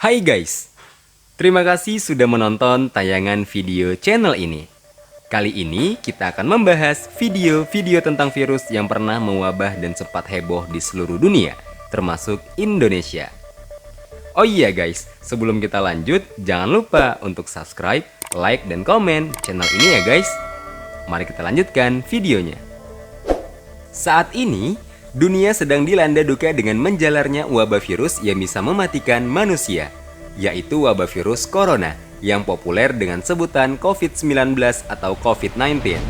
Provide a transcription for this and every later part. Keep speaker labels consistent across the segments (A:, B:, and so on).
A: Hai guys, terima kasih sudah menonton tayangan video channel ini. Kali ini kita akan membahas video-video tentang virus yang pernah mewabah dan sempat heboh di seluruh dunia, termasuk Indonesia. Oh iya guys, sebelum kita lanjut, jangan lupa untuk subscribe, like, dan komen channel ini ya guys. Mari kita lanjutkan videonya. Saat ini, dunia sedang dilanda duka dengan menjalarnya wabah virus yang bisa mematikan manusia, yaitu wabah virus corona yang populer dengan sebutan COVID-19 atau COVID-19.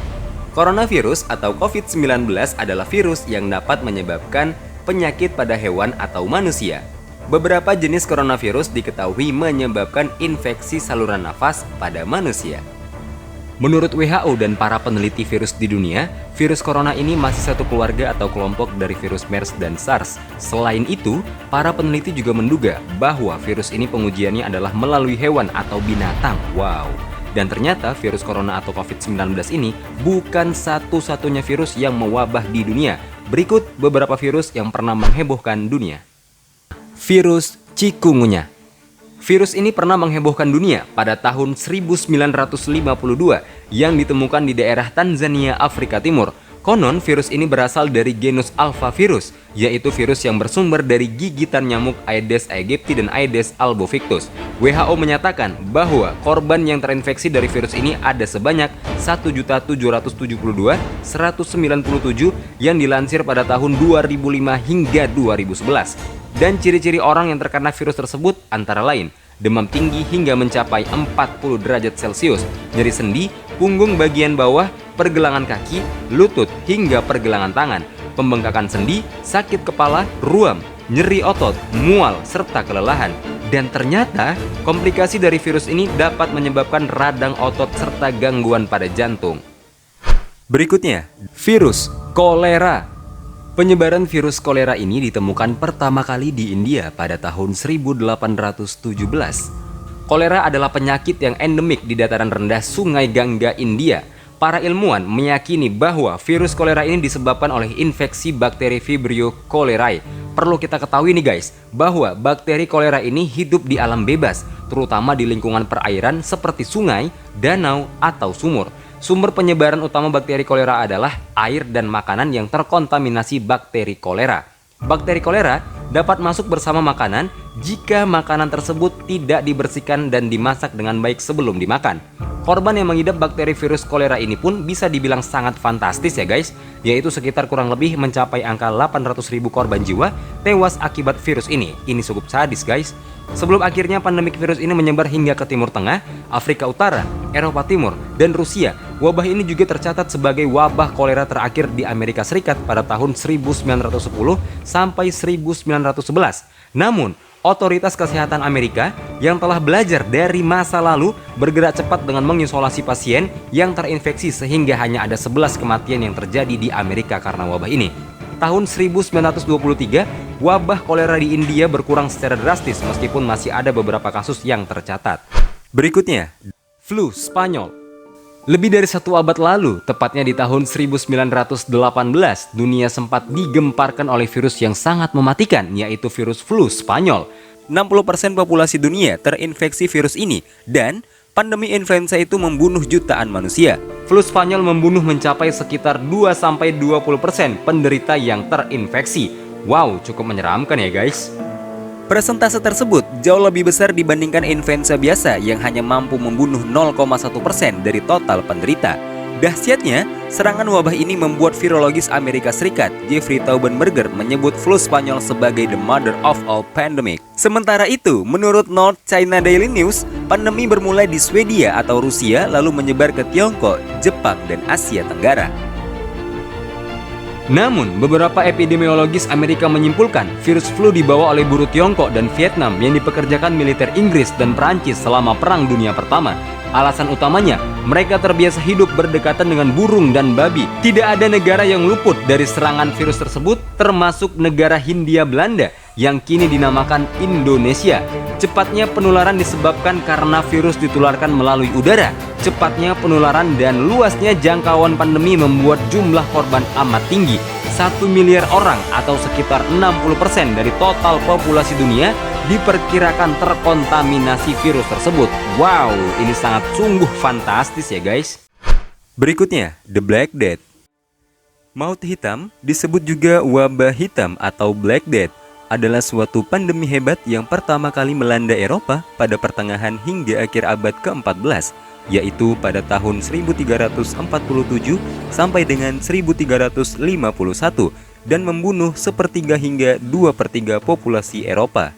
A: Coronavirus atau COVID-19 adalah virus yang dapat menyebabkan penyakit pada hewan atau manusia. Beberapa jenis coronavirus diketahui menyebabkan infeksi saluran nafas pada manusia. Menurut WHO dan para peneliti virus di dunia, virus corona ini masih satu keluarga atau kelompok dari virus MERS dan SARS. Selain itu, para peneliti juga menduga bahwa virus ini pengujiannya adalah melalui hewan atau binatang. Wow! Dan ternyata virus corona atau COVID-19 ini bukan satu-satunya virus yang mewabah di dunia. Berikut beberapa virus yang pernah menghebohkan dunia. Virus Chikungunya. Virus ini pernah menghebohkan dunia pada tahun 1952 yang ditemukan di daerah Tanzania, Afrika Timur. Konon virus ini berasal dari genus Alphavirus, yaitu virus yang bersumber dari gigitan nyamuk Aedes aegypti dan Aedes albopictus. WHO menyatakan bahwa korban yang terinfeksi dari virus ini ada sebanyak 1.772.197 yang dilansir pada tahun 2005 hingga 2011. Dan ciri-ciri orang yang terkena virus tersebut antara lain demam tinggi hingga mencapai 40 derajat Celcius, nyeri sendi, punggung bagian bawah, pergelangan kaki, lutut hingga pergelangan tangan, pembengkakan sendi, sakit kepala, ruam, nyeri otot, mual, serta kelelahan. Dan ternyata komplikasi dari virus ini dapat menyebabkan radang otot serta gangguan pada jantung. Berikutnya, virus kolera. Penyebaran virus kolera ini ditemukan pertama kali di India pada tahun 1817. Kolera adalah penyakit yang endemik di dataran rendah Sungai Gangga, India. Para ilmuwan meyakini bahwa virus kolera ini disebabkan oleh infeksi bakteri Vibrio cholerae. Perlu kita ketahui nih guys, bahwa bakteri kolera ini hidup di alam bebas, terutama di lingkungan perairan seperti sungai, danau, atau sumur. Sumber penyebaran utama bakteri kolera adalah air dan makanan yang terkontaminasi bakteri kolera. Bakteri kolera dapat masuk bersama makanan jika makanan tersebut tidak dibersihkan dan dimasak dengan baik sebelum dimakan. Korban yang mengidap bakteri virus kolera ini pun bisa dibilang sangat fantastis ya guys, yaitu sekitar kurang lebih mencapai angka 800.000 korban jiwa tewas akibat virus ini. Ini cukup sadis guys. Sebelum akhirnya pandemik virus ini menyebar hingga ke Timur Tengah, Afrika Utara, Eropa Timur, dan Rusia, wabah ini juga tercatat sebagai wabah kolera terakhir di Amerika Serikat pada tahun 1910 sampai 1911. Namun, otoritas kesehatan Amerika yang telah belajar dari masa lalu bergerak cepat dengan mengisolasi pasien yang terinfeksi sehingga hanya ada 11 kematian yang terjadi di Amerika karena wabah ini. Tahun 1923, wabah kolera di India berkurang secara drastis meskipun masih ada beberapa kasus yang tercatat. Berikutnya, flu Spanyol. Lebih dari satu abad lalu, tepatnya di tahun 1918, dunia sempat digemparkan oleh virus yang sangat mematikan, yaitu virus flu Spanyol. 60% populasi dunia terinfeksi virus ini, dan pandemi influenza itu membunuh jutaan manusia. Flu Spanyol membunuh mencapai sekitar 2-20% penderita yang terinfeksi. Wow, cukup menyeramkan ya guys. Persentase tersebut jauh lebih besar dibandingkan influenza biasa yang hanya mampu membunuh 0,1% dari total penderita. Dahsyatnya, serangan wabah ini membuat virologis Amerika Serikat Jeffrey Taubenberger menyebut flu Spanyol sebagai the mother of all pandemic. Sementara itu, menurut North China Daily News, pandemi bermulai di Swedia atau Rusia lalu menyebar ke Tiongkok, Jepang, dan Asia Tenggara. Namun, beberapa epidemiologis Amerika menyimpulkan virus flu dibawa oleh buruh Tiongkok dan Vietnam yang dipekerjakan militer Inggris dan Perancis selama Perang Dunia Pertama. Alasan utamanya, mereka terbiasa hidup berdekatan dengan burung dan babi. Tidak ada negara yang luput dari serangan virus tersebut, termasuk negara Hindia Belanda yang kini dinamakan Indonesia. Cepatnya penularan disebabkan karena virus ditularkan melalui udara. Cepatnya penularan dan luasnya jangkauan pandemi membuat jumlah korban amat tinggi. 1 miliar orang atau sekitar 60% dari total populasi dunia diperkirakan terkontaminasi virus tersebut. Wow, ini sangat sungguh fantastis ya guys. Berikutnya, The Black Death. Maut hitam, disebut juga wabah hitam atau Black Death, adalah suatu pandemi hebat yang pertama kali melanda Eropa pada pertengahan hingga akhir abad ke-14, yaitu pada tahun 1347 sampai dengan 1351 dan membunuh sepertiga hingga 2/3 populasi Eropa.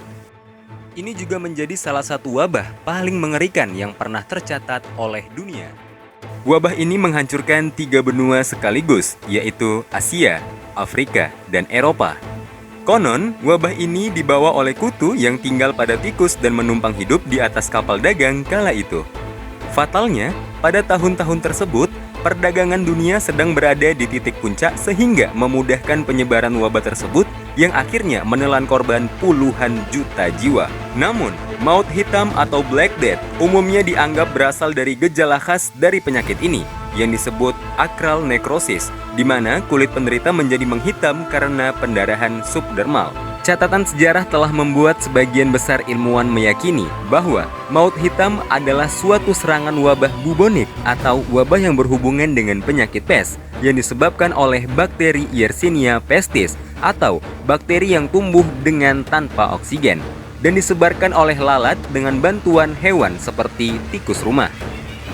A: Ini juga menjadi salah satu wabah paling mengerikan yang pernah tercatat oleh dunia. Wabah ini menghancurkan 3 benua sekaligus, yaitu Asia, Afrika, dan Eropa. Konon, wabah ini dibawa oleh kutu yang tinggal pada tikus dan menumpang hidup di atas kapal dagang kala itu. Fatalnya, pada tahun-tahun tersebut, perdagangan dunia sedang berada di titik puncak sehingga memudahkan penyebaran wabah tersebut yang akhirnya menelan korban puluhan juta jiwa. Namun, maut hitam atau Black Death umumnya dianggap berasal dari gejala khas dari penyakit ini yang disebut akral nekrosis, di mana kulit penderita menjadi menghitam karena pendarahan subdermal. Catatan sejarah telah membuat sebagian besar ilmuwan meyakini bahwa maut hitam adalah suatu serangan wabah bubonik atau wabah yang berhubungan dengan penyakit pes yang disebabkan oleh bakteri Yersinia pestis atau bakteri yang tumbuh dengan tanpa oksigen dan disebarkan oleh lalat dengan bantuan hewan seperti tikus rumah.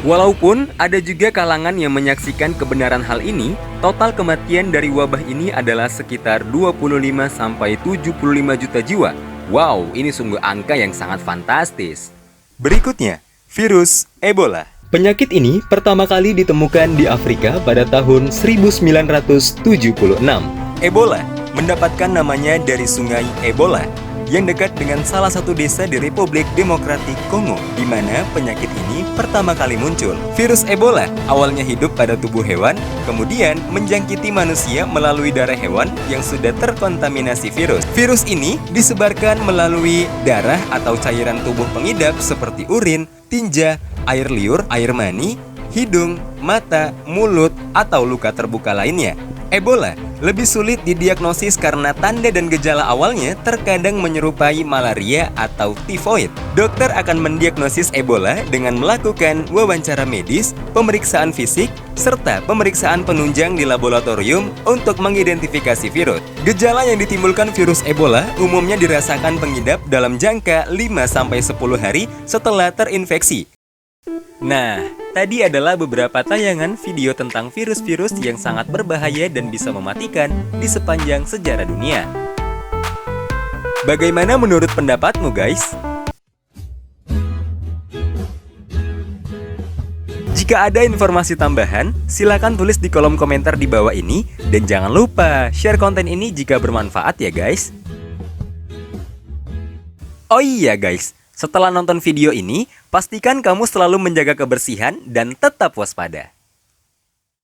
A: Walaupun ada juga kalangan yang menyaksikan kebenaran hal ini, total kematian dari wabah ini adalah sekitar 25-75 juta jiwa. Wow, ini sungguh angka yang sangat fantastis. Berikutnya, virus Ebola. Penyakit ini pertama kali ditemukan di Afrika pada tahun 1976. Ebola mendapatkan namanya dari sungai Ebola yang dekat dengan salah satu desa di Republik Demokratik Kongo, di mana penyakit ini pertama kali muncul. Virus Ebola awalnya hidup pada tubuh hewan, kemudian menjangkiti manusia melalui darah hewan yang sudah terkontaminasi virus. Virus ini disebarkan melalui darah atau cairan tubuh pengidap seperti urin, tinja, air liur, air mani, hidung, mata, mulut, atau luka terbuka lainnya. Ebola lebih sulit didiagnosis karena tanda dan gejala awalnya terkadang menyerupai malaria atau tifoid. Dokter akan mendiagnosis Ebola dengan melakukan wawancara medis, pemeriksaan fisik, serta pemeriksaan penunjang di laboratorium untuk mengidentifikasi virus. Gejala yang ditimbulkan virus Ebola umumnya dirasakan pengidap dalam jangka 5-10 hari setelah terinfeksi. Nah, tadi adalah beberapa tayangan video tentang virus-virus yang sangat berbahaya dan bisa mematikan di sepanjang sejarah dunia. Bagaimana menurut pendapatmu, guys? Jika ada informasi tambahan, silakan tulis di kolom komentar di bawah ini. Dan jangan lupa share konten ini jika bermanfaat ya, guys. Oh iya, guys. Setelah nonton video ini, pastikan kamu selalu menjaga kebersihan dan tetap waspada.